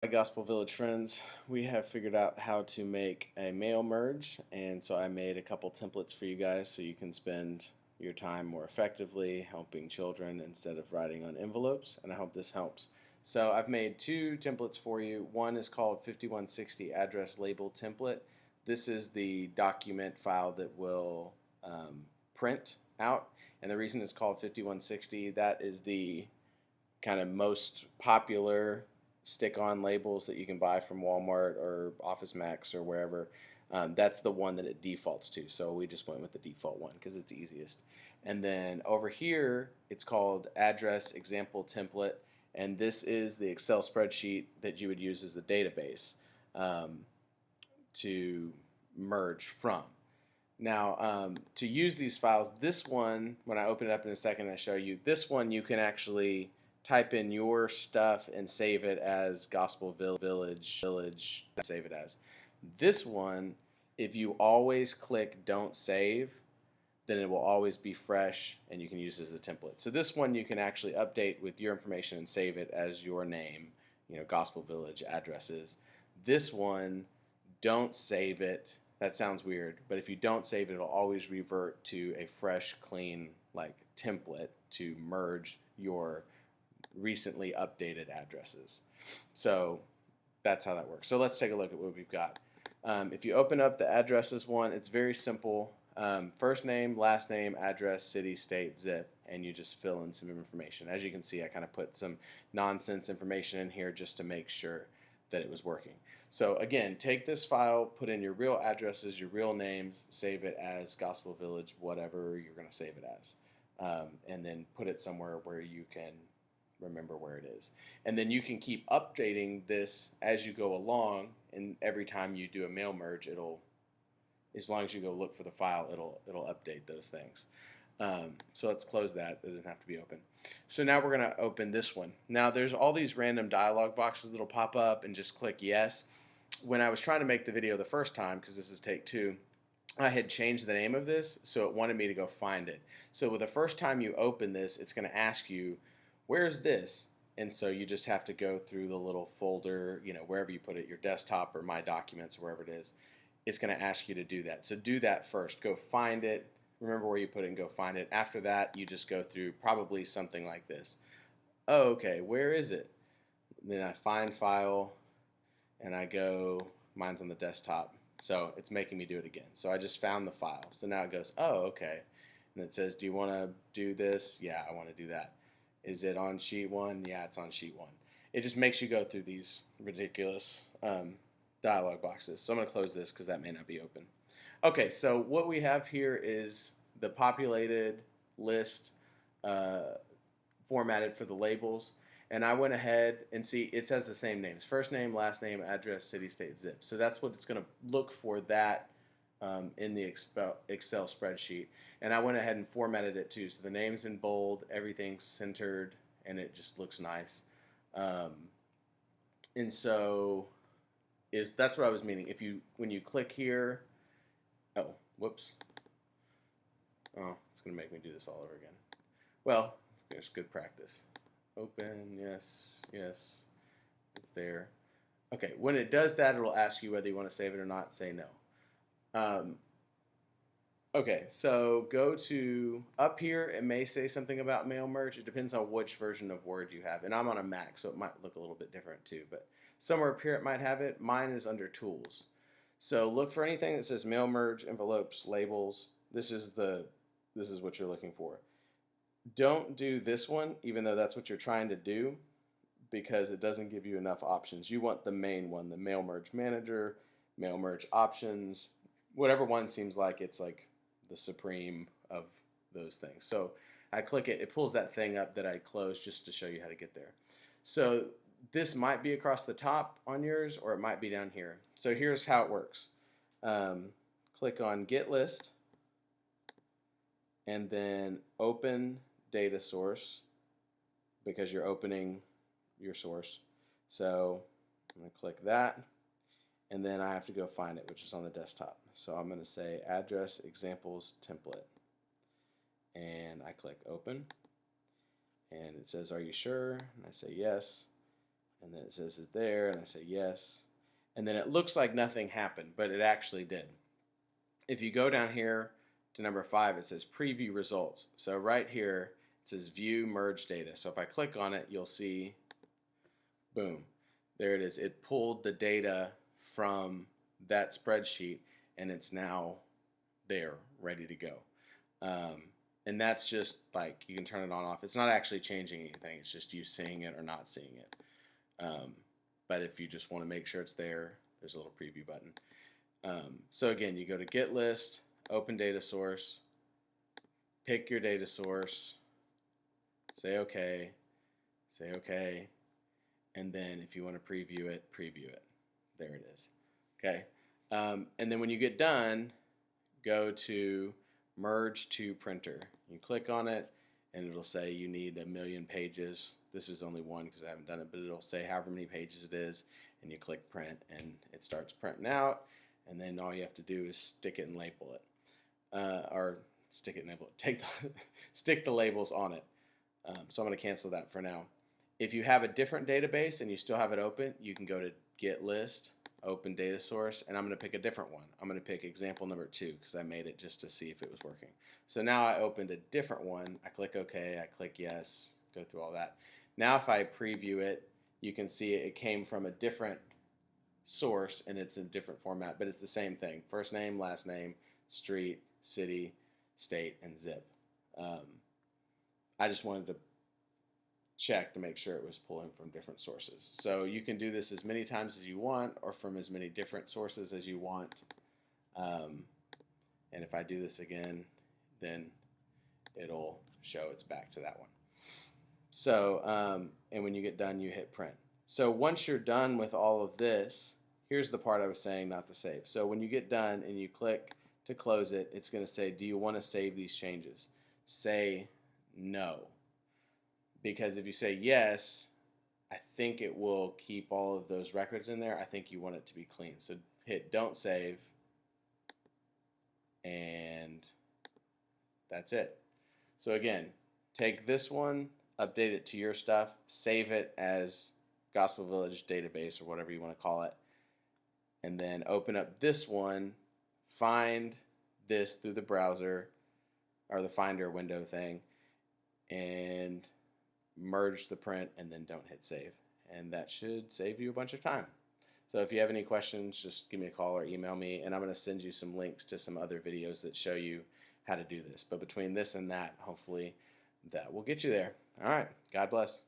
Gospel Village friends, we have figured out how to make a mail merge, and so I made a couple templates for you guys so you can spend your time more effectively helping children instead of writing on envelopes, and I hope this helps. So I've made two templates for you. One is called 5160 address label template. This is the document file that will print out, and the reason it's called 5160, that is the kind of most popular stick-on labels that you can buy from Walmart or Office Max or wherever. That's the one that it defaults to, so we just went with the default one because it's easiest. And then over here, it's called Address Example Template, and this is the Excel spreadsheet that you would use as the database to merge from. Now, to use these files, this one, when I open it up in a second, I show you, this one you can actually type in your stuff and save it as Gospel Village, save it as. This one, if you always click Don't Save, then it will always be fresh and you can use it as a template. So this one you can actually update with your information and save it as your name, Gospel Village addresses. This one, don't save it. That sounds weird, but if you don't save it, it'll always revert to a fresh, clean, template to merge your recently updated addresses. So that's how that works. So let's take a look at what we've got. If you open up the addresses one, it's very simple. First name, last name, address, city, state, zip, and you just fill in some information. As you can see, I kind of put some nonsense information in here just to make sure that it was working. So again, take this file, put in your real addresses, your real names, save it as Gospel Village, whatever you're going to save it as, and then put it somewhere where you can remember where it is. And then you can keep updating this as you go along, and every time you do a mail merge, as long as you go look for the file, it'll update those things. So let's close that. It doesn't have to be open. So now we're going to open this one. Now there's all these random dialog boxes that'll pop up, and just click yes. When I was trying to make the video the first time, because this is take two, I had changed the name of this, so it wanted me to go find it. So with the first time you open this, it's going to ask you, where's this? And so you just have to go through the little folder, wherever you put it, your desktop or My Documents, or wherever it is. It's going to ask you to do that. So do that first. Go find it. Remember where you put it and go find it. After that, you just go through probably something like this. Oh, okay, where is it? Then I find file, and I go, mine's on the desktop. So it's making me do it again. So I just found the file. So now it goes, oh, okay. And it says, do you want to do this? Yeah, I want to do that. Is it on sheet one? Yeah, it's on sheet one. It just makes you go through these ridiculous dialog boxes. So I'm going to close this because that may not be open. Okay, so what we have here is the populated list formatted for the labels. And I went ahead and see it says the same names. First name, last name, address, city, state, zip. So that's what it's going to look for that in the Excel spreadsheet. And I went ahead and formatted it too. So the name's in bold, everything's centered, and it just looks nice. And so that's what I was meaning. When you click here, oh, whoops. Oh, it's going to make me do this all over again. Well, there's good practice. Open, yes, yes, it's there. Okay, when it does that, it'll ask you whether you want to save it or not. Say no. Okay, so go to up here. It may say something about mail merge. It depends on which version of Word you have. And I'm on a Mac, so it might look a little bit different too. But somewhere up here it might have it. Mine is under Tools. So look for anything that says mail merge, envelopes, labels. This is what you're looking for. Don't do this one, even though that's what you're trying to do, because it doesn't give you enough options. You want the main one, the mail merge manager, mail merge options, whatever one seems like it's like the supreme of those things. So I click it, it pulls that thing up that I closed just to show you how to get there. So this might be across the top on yours, or it might be down here. So here's how it works. Click on Get List, and then open data source, because you're opening your source. So I'm going to click that, and then I have to go find it, which is on the desktop. So I'm going to say Address Examples Template, and I click Open, and it says, are you sure? And I say yes, and then it says it's there, and I say yes, and then it looks like nothing happened, but it actually did. If you go down here to number 5, it says preview results. So right here, it says view merge data. So if I click on it, you'll see, boom, there it is. It pulled the data from that spreadsheet, and it's now there, ready to go. And that's just like, you can turn it on off. It's not actually changing anything. It's just you seeing it or not seeing it. But if you just want to make sure it's there, there's a little preview button. So again, you go to Get List, Open Data Source, pick your data source, say OK, and then if you want to preview it, preview it. There it is. Okay. And then when you get done, go to Merge to Printer. You click on it, and it'll say you need 1,000,000 pages. This is only one because I haven't done it, but it'll say however many pages it is, and you click Print, and it starts printing out. And then all you have to do is stick it and label it, or stick it and label it. Stick the labels on it. So I'm going to cancel that for now. If you have a different database and you still have it open, you can go to Get List, Open Data Source, and I'm going to pick a different one. I'm going to pick example number 2 because I made it just to see if it was working. So now I opened a different one. I click OK, I click yes, go through all that. Now if I preview it, you can see it came from a different source and it's in a different format, but it's the same thing. First name, last name, street, city, state, and zip. I just wanted to check to make sure it was pulling from different sources. So you can do this as many times as you want or from as many different sources as you want. And if I do this again, then it'll show it's back to that one. So, and when you get done, you hit print. So once you're done with all of this, here's the part I was saying not to save. So when you get done and you click to close it, it's going to say, do you want to save these changes? Say no. Because if you say yes, I think it will keep all of those records in there. I think you want it to be clean. So hit don't save, and that's it. So again, take this one, update it to your stuff, save it as Gospel Village database or whatever you want to call it, and then open up this one, find this through the browser or the Finder window thing, and merge the print, and then don't hit save. And that should save you a bunch of time. So if you have any questions, just give me a call or email me, and I'm going to send you some links to some other videos that show you how to do this. But between this and that, hopefully that will get you there. All right. God bless.